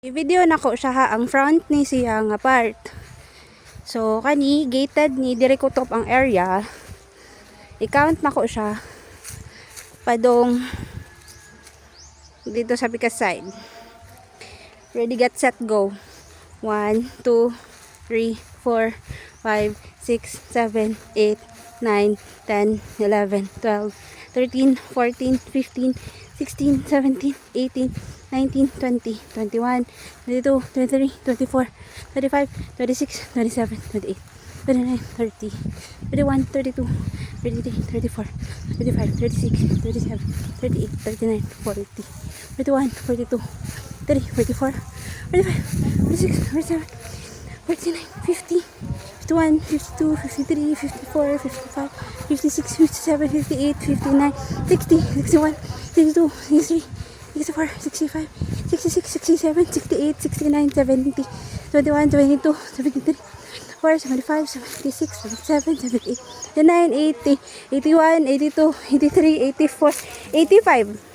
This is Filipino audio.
I-video na ko siya ha, ang front ni siya nga part. So, kani, gated ni, dire ko top ang area. I-count na ko siya. Padong, dito sa pikas side. Ready, get, set, go. 1, 2, 3, 4, 5, 6, 7, 8, 9, 10, 11, 12, 13, 14, 15, 16, 17, 18, 19, 20, 21, 22, 23, 24, 25, 26, 27, 28, 29, 30, 31, 32, 33, 34, 35, 36, 37, 38, 39, 40, 41, 42, 43, 44, 45, 46, 47, 49, 50, 51, 52, 53, 54, 55, 56, 57, 58, 59, 60, 61, 62, 63, 64, 65, 66, 67, 68, 69, 70, 21, 22, 73, 74, 75, 76, 77, 78, 79, 80, 81, 82, 83, 84, 85.